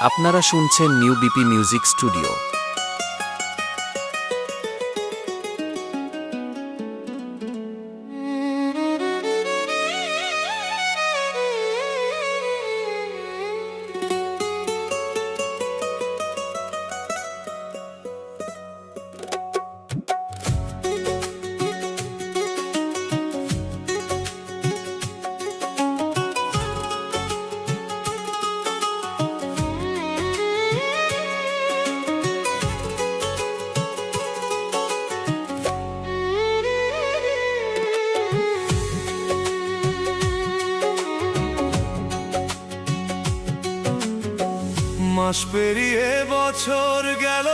আপনারা শুনছেন new BP music studio. মাস পেরিয়ে বছর গেল,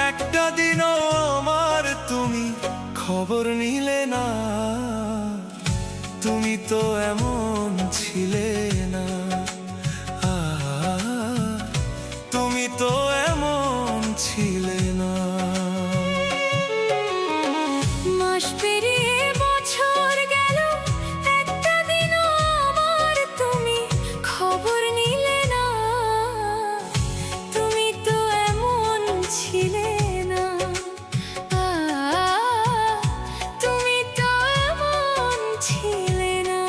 একটা দিনও আমার তুমি খবর নিলে না। তুমি তো এমন ছিলে না, তুমি তো এমন ছিলে না। মাস পেরিয়ে বছর গেল, একটা দিনও আমার তুমি খবর নিলে না। তুমি তো এমন ছিলে না, তুমি তো এমন ছিলে না।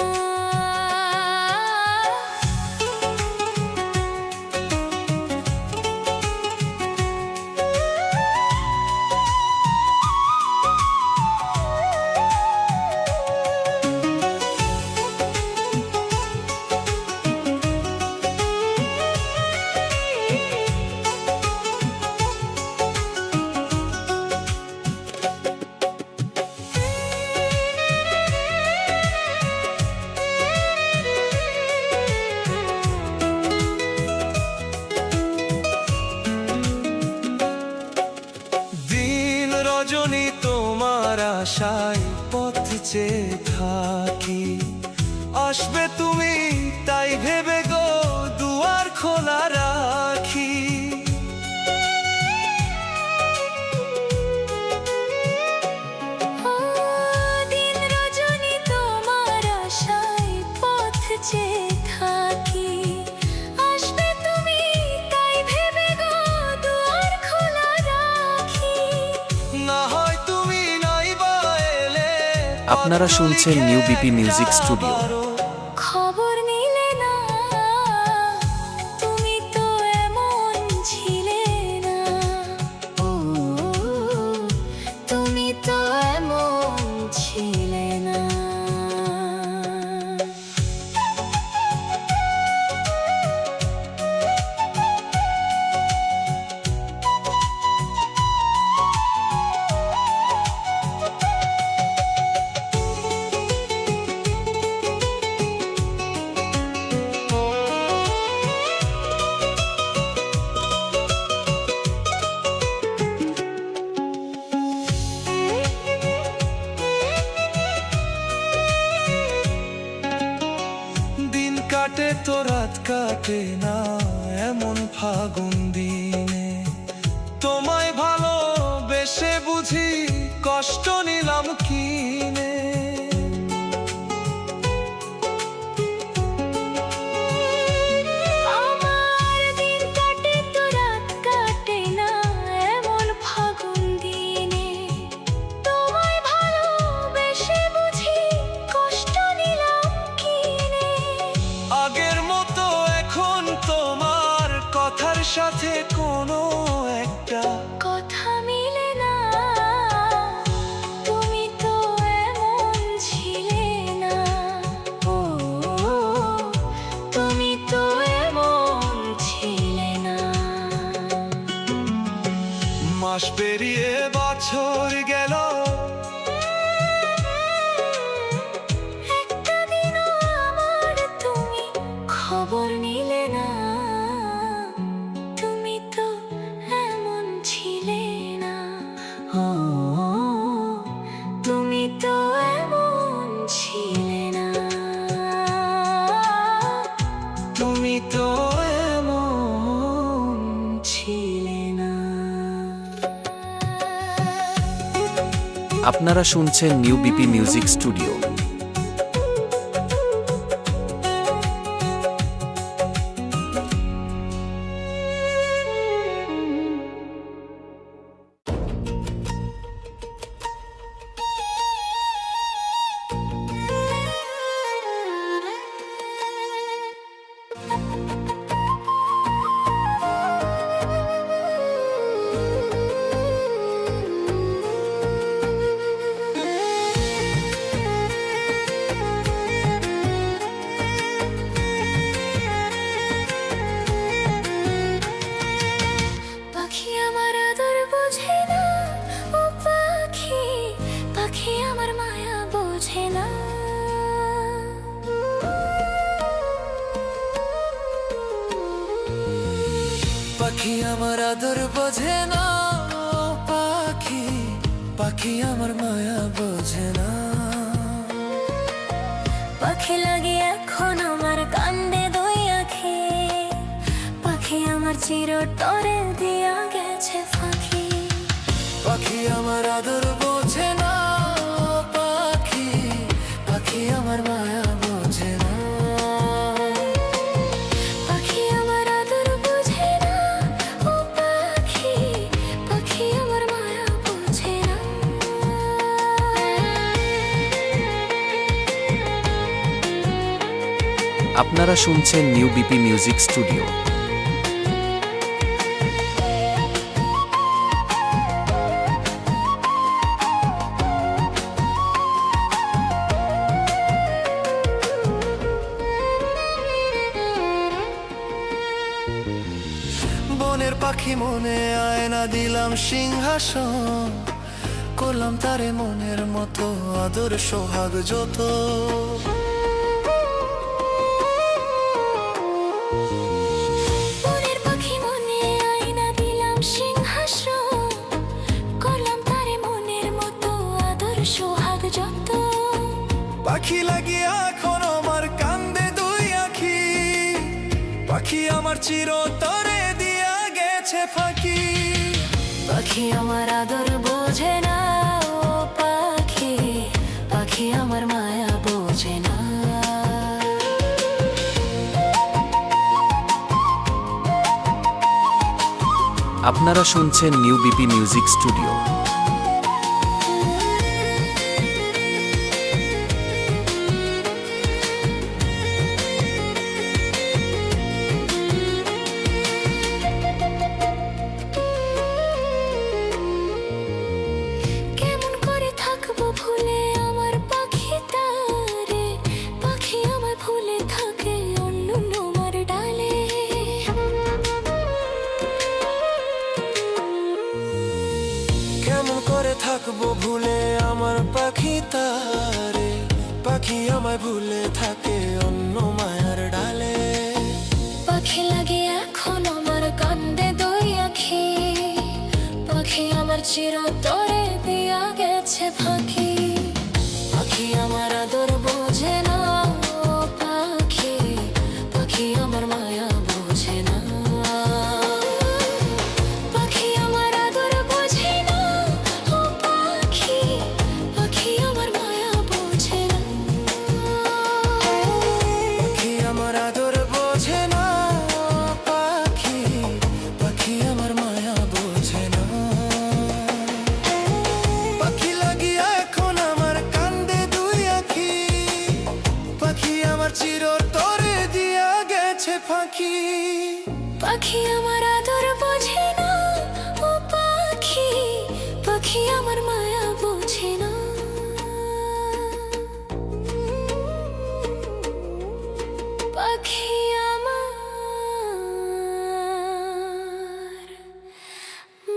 রজনী তোমার আশায় পথ চেয়ে থাকি, আসবে তুমি তাই ভেবে গো দুয়ার খোলা রাখি। দিন রজনী তোমার আশায় পথ চেয়ে থাকি, আসবে তুমি তাই ভেবে গো দুয়ার খোলা রাখি। না হয় তুমি নাই বা এলে, আপনারা শুনছেন নিউ বিপি মিউজিক স্টুডিও। খবর নিলে না, তুমি তো এমন ছিলে না। ও তুমি তো এমন ছিলে না। দিন কাটে তো রাত কাটে না এমন ফাগুন দিনে, তোমায় ভালোবেসে বুঝি কষ্ট নিলাম কিনে। আমার দিন কাটে তো রাত কাটে না এমন ফাগুন দিনে, তোমায় ভালোবেসে বুঝি কষ্ট নিলাম কিনে। আগের মতো এখন তোমার কথার সাথে কোনো একটা কথা মিলে না, তুমি তো এমন ছিলে না। ও তুমি তো এমন ছিলে না। মাস পেরিয়ে বছর গেল, একটা দিনও আমার তুমি খবর নিলে না। তুমি তো এমন ছিলে না। ও তুমি তো এমন ছিলে না। তুমি তো এমন ছিলে না। আপনারা শুনছেন নিউ বিপি মিউজিক স্টুডিও। আদর বোঝে না পাখি, পাখি আমার মায়া বোঝে না। পাখি লাগে এখন আমার কান্দে দুই আঁখি, পাখি আমার চিরতরে দিয়া গেছে ফাঁকি। পাখি আমার আদর বোঝে না পাখি, পাখি আমার মায়া বোঝে না। পাখি আমার আদর বোঝে না ও পাখি, পাখি আমার মায়া বোঝে না। আপনারা শুনছেন নিউ বিপি মিউজিক স্টুডিও। বনের পাখি মনে আয়না দিলাম সিংহাসন, করলাম তারে মনের মতো আদর সোহাগ যত। বনের পাখি মনে আয়না দিলাম সিংহাসন, করলাম তারে মনের মতো আদর সোহাগ যত। পাখি লাগিয়া এখন আমার কান্দে দুই আঁখি, পাখি আমার চিরতরে দিয়া গেছে ফাঁকি। পাখি আমার আদর বোঝে না ও পাখি, পাখি আমার মায়া বোঝে না। আপনারা শুনছেন নিউ বিপি মিউজিক স্টুডিও। কেমন করে থাকবো ভুলে আমার পাখিটারে, পাখি আমার ভুলে থাকে অন্য নোমার ডালে। কেমন করে থাকবো ভুলে আমার পাখি তারে, পাখি আমায় ভুলে থাকে অন্য মায়ার ডালে। পাখি লাগে এখন আমার কান্দে দুই আঁখি, পাখি আমার চিরতরে দিয়া গেছে ফাঁকি। পাখি আমার আদর বোঝে না ও পাখি, পাখি আমার মায়া বোঝে না। পাখি আমার আদর বোঝে না ও পাখি, পাখি আমার মায়া বোঝে না। পাখি আমার আদর বোঝে না পাখি, পাখি আমার মায়া বোঝে না। পাখি লাগিয়া এখন আমার কান্দে দুই আঁখি, পাখি আমার চিরতরে দিয়া গেছে ফাঁকি। পাখি আমার আদর বোঝে না ও পাখি, পাখি আমার মায়া বোঝে না। পাখি আমার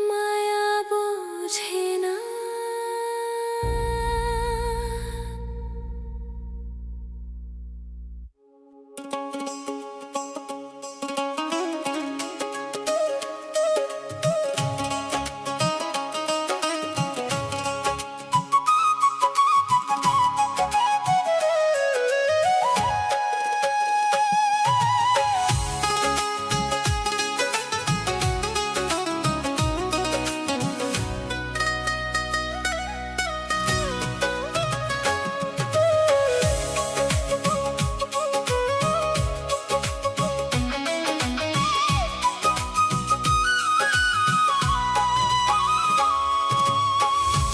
মায়া বোঝে না।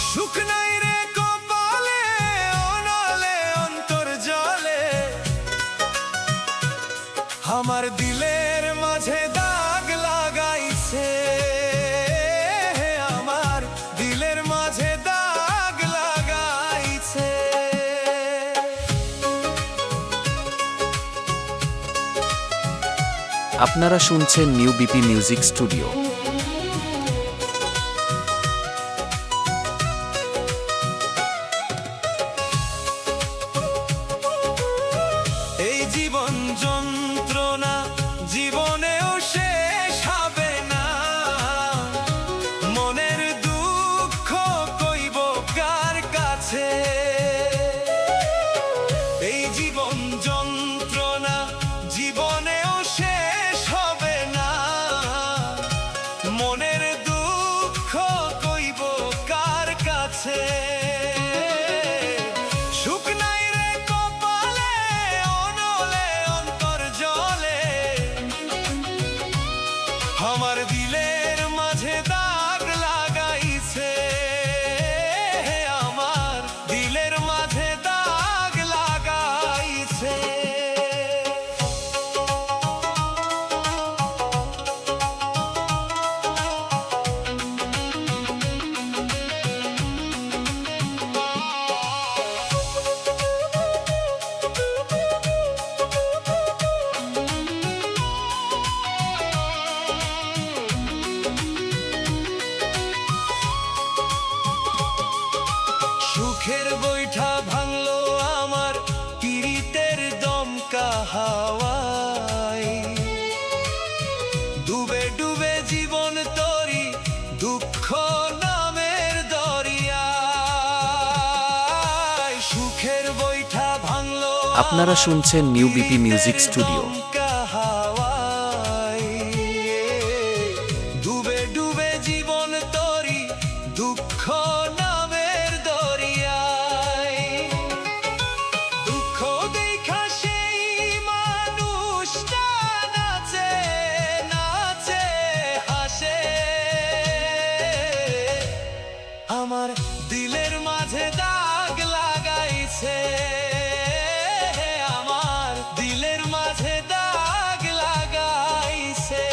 সুখ নাই রে কপালে, অনলে অন্তর জলে, আমার দিলের মাঝে দাগ লাগাইছে, আমার দিলের মাঝে দাগ লাগাইছে। আপনারা শুনছেন নিউ বিপি মিউজিক স্টুডিও। এই জীবন যন্ত্রণা জীবনেও শেষ হবে না। সুখের বৈঠা ভাঙলো আমার পীড়িতের দমকা হাওয়ায়, ডুবে ডুবে জীবন তরি দুঃখ নামের দরিয়ায়। সুখের বৈঠা ভাঙলো আপনারা শুনছেন নিউ বিপি মিউজিক স্টুডিও। দমকা হাওয়ায়, ডুবে ডুবে জীবন তরি দুঃখ নামের দরিয়ায়। দুঃখ দেখা সেই মানুষটা নাচে নাচে হাসে, আমার দিলের মাঝে দাগ লাগাইছে, আমার দিলের মাঝে দাগ লাগাইছে।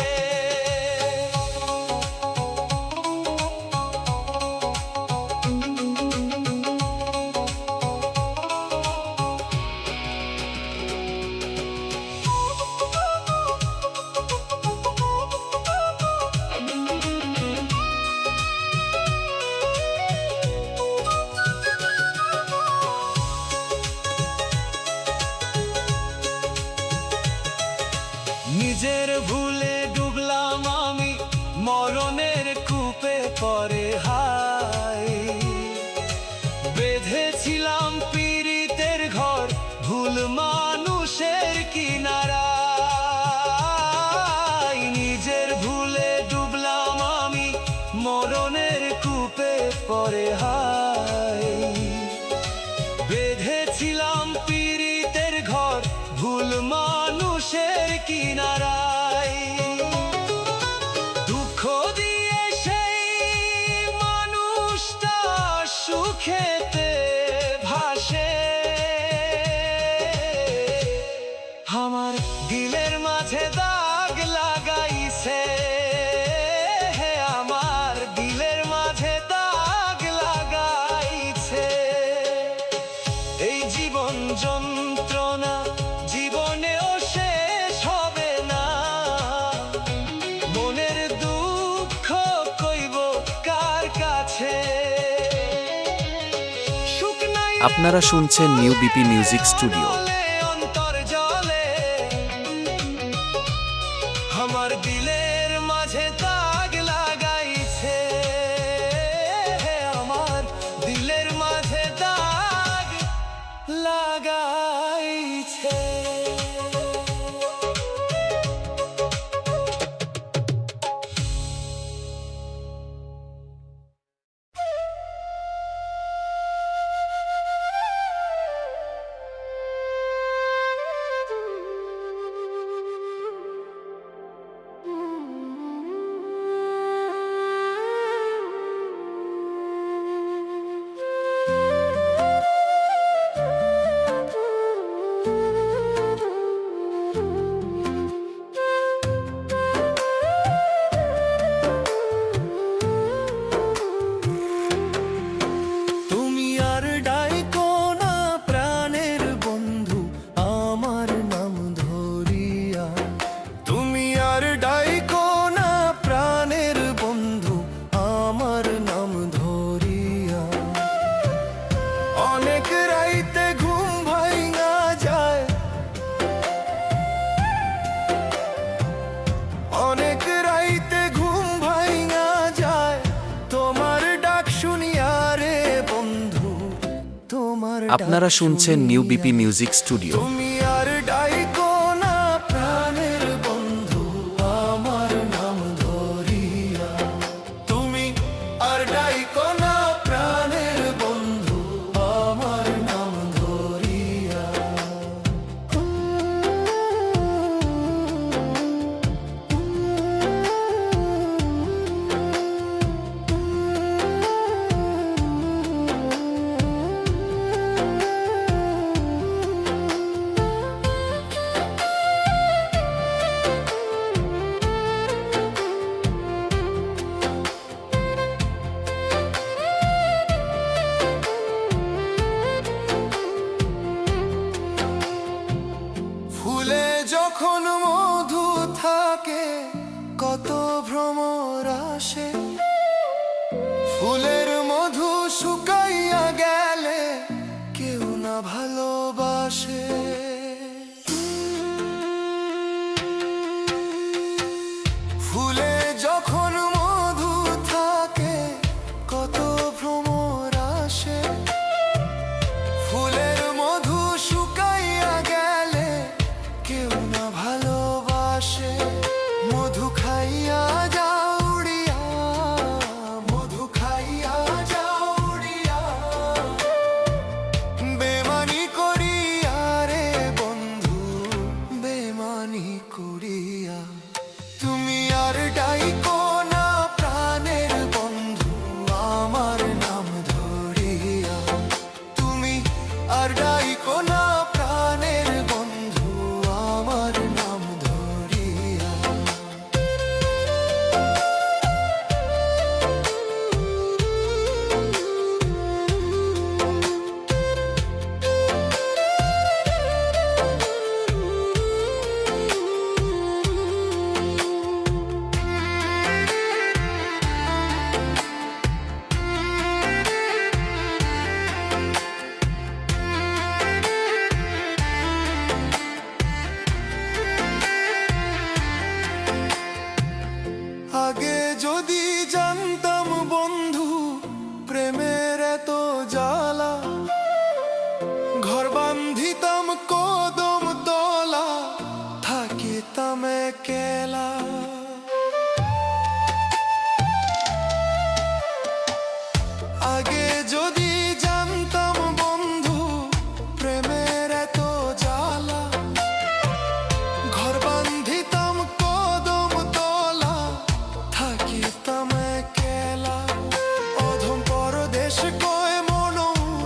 নিজের ভুলে ডুবলাম আমি মরণের কূপে পরে হায়, বেঁধেছিলাম পীড়িতের ঘর ভুল মানুষের কিনারায়। নিজের ভুলে ডুবলাম আমি মরণের কূপে পরে হায়, বেঁধেছিলাম পীড়িতের ঘর ভুল মানুষের কিনারায়। দুঃখ দিয়ে সেই মানুষটা সুখেতে ভাসে, আমার দিলের মাঝে দাগ লাগাইছে, আমার দিলের মাঝে দাগ লাগাইছে। এই জীবন যন্ত্রণা জীবনেও শেষ হবে না, মনের দুঃখ কইব কার কাছে। সুখ নাই আপনারা শুনছেন নিউ বিপি মিউজিক স্টুডিও। বলে অন্তর জলে, আমার দিলের মাঝে দাগ লাগাইছে, আমার দিলের মাঝে দাগ লাগাইছে। তুমি আর ডাইকো না প্রাণের বন্ধু আমার নাম ধরিয়া, তুমি আর ডাইকো না প্রাণের বন্ধু আমার নাম ধরিয়া। অনেক রাইতে ঘুম ভাঙা যায়, অনেক রাইতে ঘুম ভাঙা যায়, তোমার ডাক শুনিয়া রে বন্ধু, তোমার আপনারা ডাক শুনছেন নিউ শুনিয়া। BP music studio. তুমি আর ডাইকো না প্রাণের বন্ধু আমার নাম ধরিয়া, তুমি আর ডাইকো না প্রাণের বন্ধু আমার নাম ধরিয়া। যদি জানতাম বন্ধু প্রেমের এত জ্বালা, ঘর বান্ধিতাম কদম তলা, থাকিতাম একলা। অধম পরদেশ কয় মন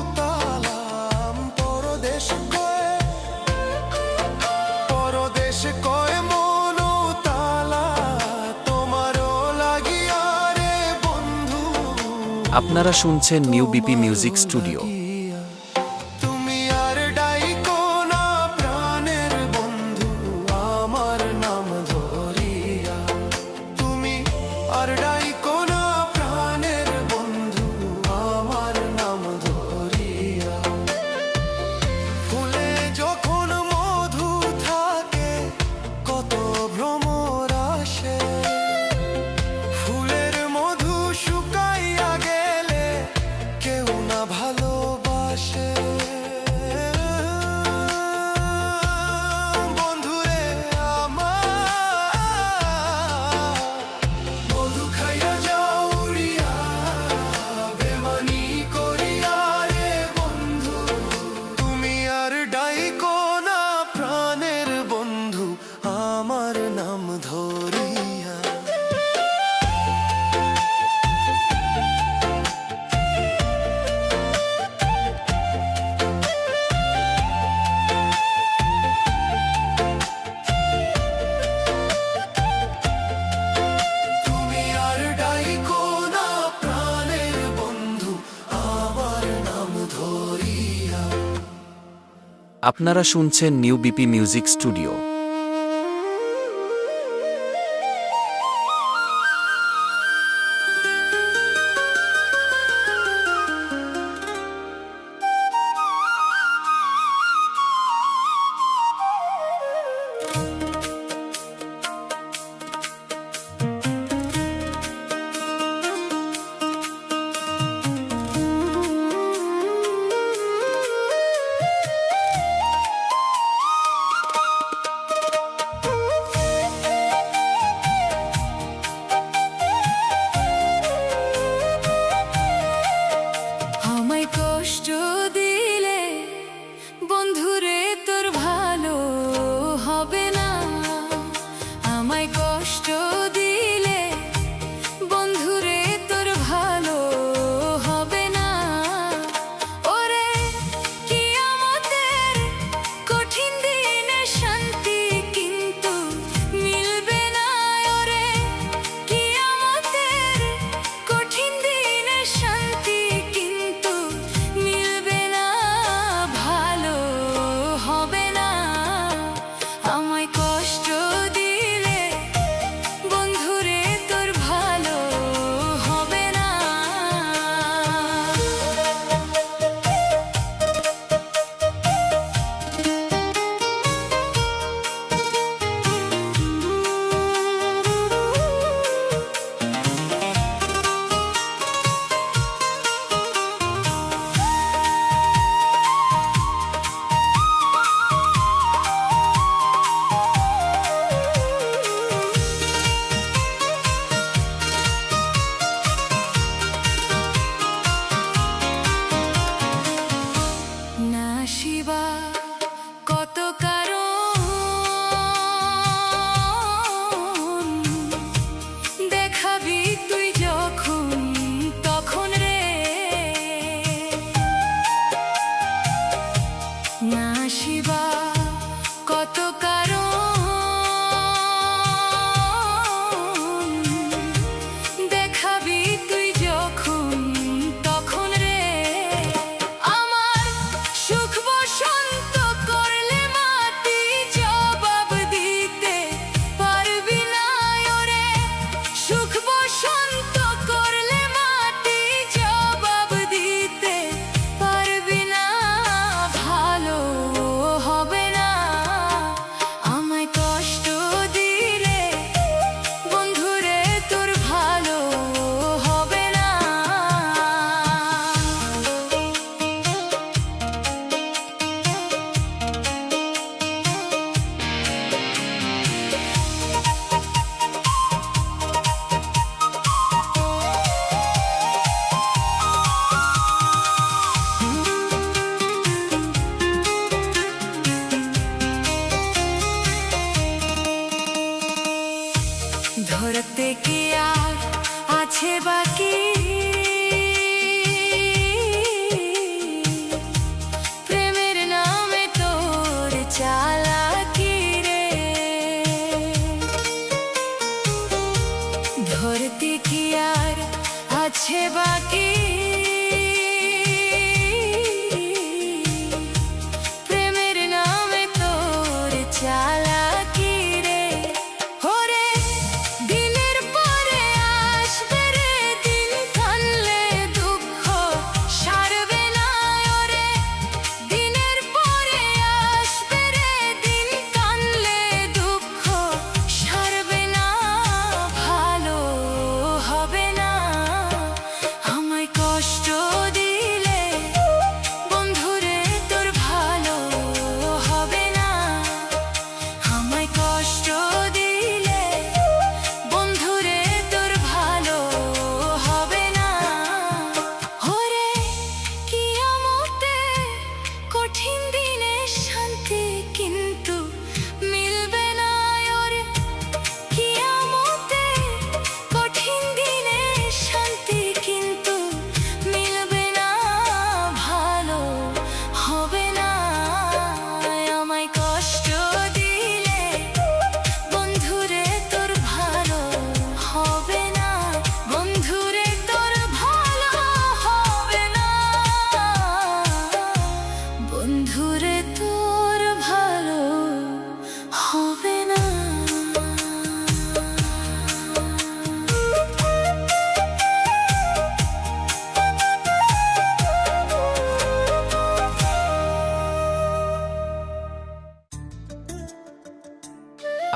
উতালাম, পরদেশ কয় মন উতালা, তোমারও লাগিয়া রে বন্ধু। আপনারা শুনছেন নিউ বিপি মিউজিক স্টুডিও। তুমি আর ডাইকো না প্রাণের বন্ধু আমার নাম ধরিয়া, তুমি আর ডাইকো না প্রাণের বন্ধু আমার নাম ধরিয়া। ফুলে যখন মধু থাকে কত ভ্রমর আসে, ফুলের মধু শুকাইয়া গেলে কেউ না ভালোবাসে। বন্ধুরে আমার মধু খাইয়া যাও উড়িয়া, বেমানি করিয়া রে বন্ধু। তুমি আর ডাইকো না প্রাণের বন্ধু আমার নাম ধরিয়া। তুমি আর ডাইকো না প্রাণের বন্ধু আমার নাম ধরিয়া। আপনারা শুনছেন নিউ বিপি মিউজিক স্টুডিও।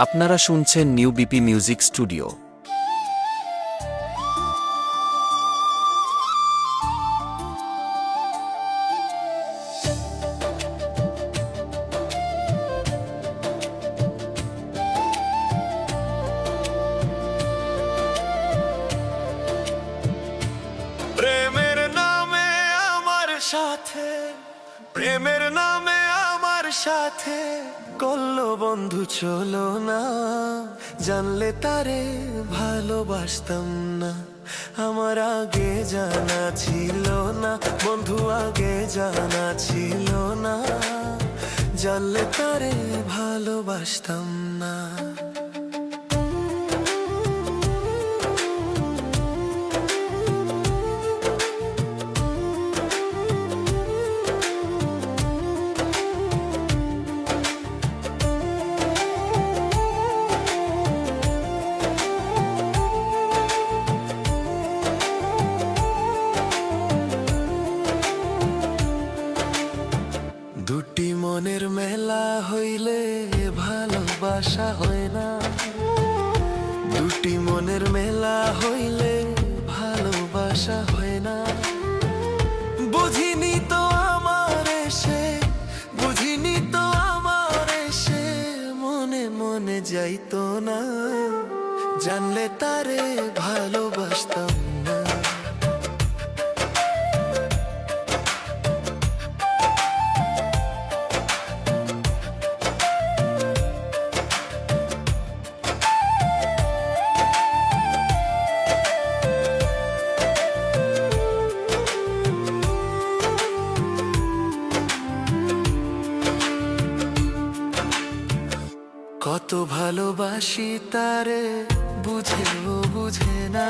আপনারা শুনছেন নিউ বিপি মিউজিক স্টুডিও। প্রেমের নামে আমার সাথে, প্রেমের নামে আমার সাথে করলো বন্ধু চলো না, জানলে তারে ভালোবাসতাম না। আমার আগে জানা ছিল না বন্ধু, আগে জানা ছিল না, জানলে তারে ভালোবাসতাম না। দুটি মনের মেলা হইলে ভালোবাসা হয় না, দুটি মনের মেলা হইলে ভালোবাসা হয় না। বুঝিনি তো আমার এসে, বুঝিনি তো আমার এসে মনে মনে যাইতো না, জানলে তারে ভালোবাসতাম না। কত ভালোবাসি তারে বুঝেও বুঝে না,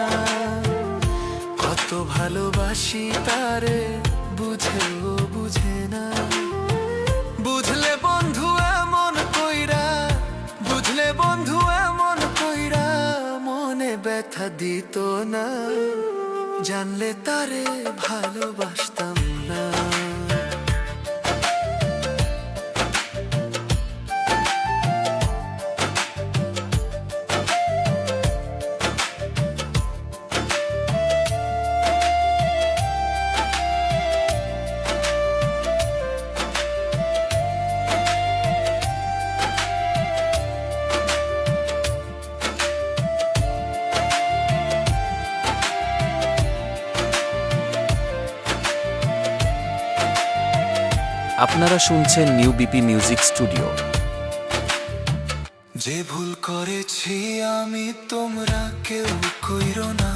কত ভালোবাসি তারে বুঝেও বুঝে না। বুঝলে বন্ধু এমন কইরা, বুঝলে বন্ধু এমন কইরা মনে ব্যথা দিত না, জানলে তারে ভালোবাসতাম না। আপনারা শুনছেন নিউ বিপি মিউজিক স্টুডিও। যে ভুল করেছি আমি তোমরা কেউ কইরো না,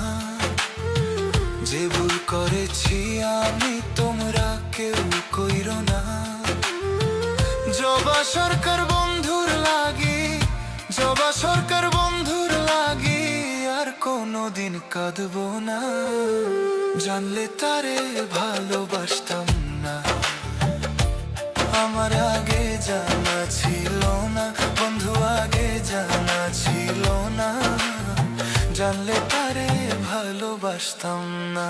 যে ভুল করেছি আমি তোমরা কেউ কইরো না। জবা সরকার বন্ধুর লাগি, জবা সরকার বন্ধুর লাগি আর কোনোদিন কাঁদবো না, জানলে তারে ভালোবাসতাম না। আমার আগে জানা ছিল না বন্ধু, আগে জানা ছিল না, জানলে তারে ভালোবাসতাম না।